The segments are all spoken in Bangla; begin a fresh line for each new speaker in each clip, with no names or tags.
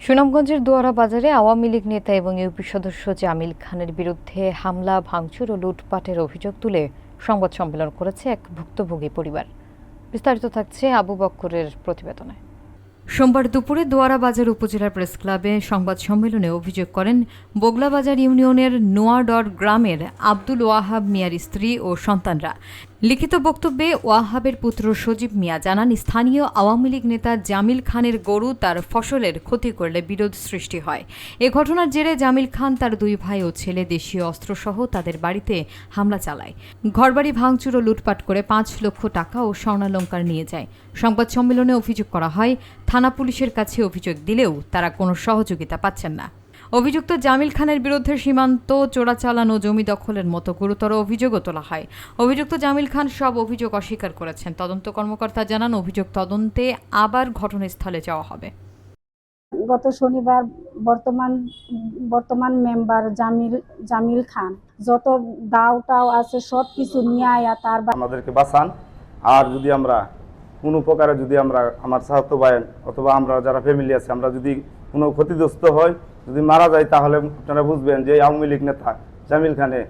সুনামগঞ্জের দোয়ারা বাজারে আওয়ামী লীগ নেতা এবং ইউপি সদস্য জামিল খানের বিরুদ্ধে হামলা, ভাঙচুর ও লুটপাটের অভিযোগ তুলে সংবাদ সম্মেলন করেছে এক ভুক্তভোগী পরিবার। বিস্তারিত থাকছে আবু বক্করের প্রতিবেদনে। সোমবার দুপুরে দোয়ারা বাজার উপজেলার প্রেস ক্লাবে সংবাদ সম্মেলনে অভিযোগ করেন বগলাবাজার ইউনিয়নের নোয়াডর গ্রামের আব্দুল ওয়াহাব মিয়ার স্ত্রী ও সন্তানরা। লিখিত বক্তব্যে ওয়াহাবের পুত্র সজীব মিয়া জানান, স্থানীয় আওয়ামী লীগ নেতা জামিল খানের গরু তার ফসলের ক্ষতি করলে বিরোধ সৃষ্টি হয়। এ ঘটনার জেরে জামিল খান তার দুই ভাই ও ছেলে দেশীয় অস্ত্রসহ তাদের বাড়িতে হামলা চালায়। ঘরবাড়ি ভাঙচুর ও লুটপাট করে ৫ লক্ষ টাকা ও স্বর্ণালংকার নিয়ে যায়। সংবাদ সম্মেলনে অভিযোগ করা হয়, থানা পুলিশের কাছে অভিযোগ দিলেও তারা কোনো সহযোগিতা পাচ্ছেন না। অভিযুক্ত জামিল খানের বিরুদ্ধে সীমান্ত চোরাচালান ও জমি দখলের মতো গুরুতর অভিযোগও তোলা হয়। অভিযুক্ত জামিল খান সব অভিযোগ অস্বীকার করেছেন। তদন্ত কর্মকর্তা জানান, অভিযোগ তদন্তে আবার ঘটনাস্থলে যাওয়া হবে।
গত শনিবার বর্তমান মেম্বার জামিল খান যত দাও আছে সব কিছু নিয়ে আয়া তার
আমাদেরকে বাঁচান। আর যদি আমরা কোনো প্রকারে আমার চাচাতো ভাই অথবা আমরা যারা ফ্যামিলি আছে আমরা যদি কোনো ক্ষতিগ্রস্ত হয়, যদি মারা যায়, তাহলে আপনারা বুঝবেন যে আওয়ামী লীগ নেতা জামিল খানে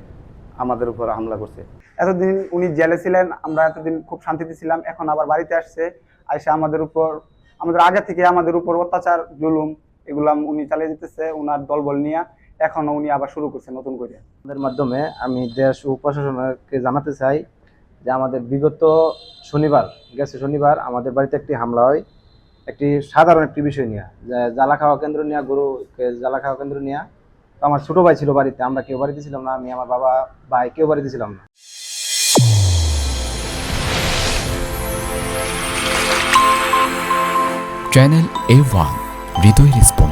আমাদের উপর হামলা করছে।
এতদিন উনি জেলে ছিলেন, আমরা এতদিন খুব শান্তিতে ছিলাম। এখন আবার বাড়িতে আসছে, আইসা আমাদের আগে থেকে আমাদের উপর অত্যাচার জুলুম এগুলা উনি চালিয়ে যেতেছে উনার দলবল নিয়ে। এখনো উনি আবার শুরু করছে নতুন করে।
আমাদের মাধ্যমে আমি দেশ ও প্রশাসনকে জানাতে চাই যে আমাদের বিগত শনিবার আমাদের বাড়িতে একটি হামলা হয়, একটি সাধারণ একটি বিষয় নিয়ে, জ্বালা খাওয়া কেন্দ্র নিয়ে, গরুকে জ্বালা খাওয়া কেন্দ্র নিয়ে। তো আমার ছোট ভাই ছিল বাড়িতে, আমরা কেউ বাড়িতে ছিলাম না, আমি, আমার বাবা, ভাই কেউ বাড়িতে ছিলাম না।
চ্যানেল A1 হৃদয় রেসপন্স।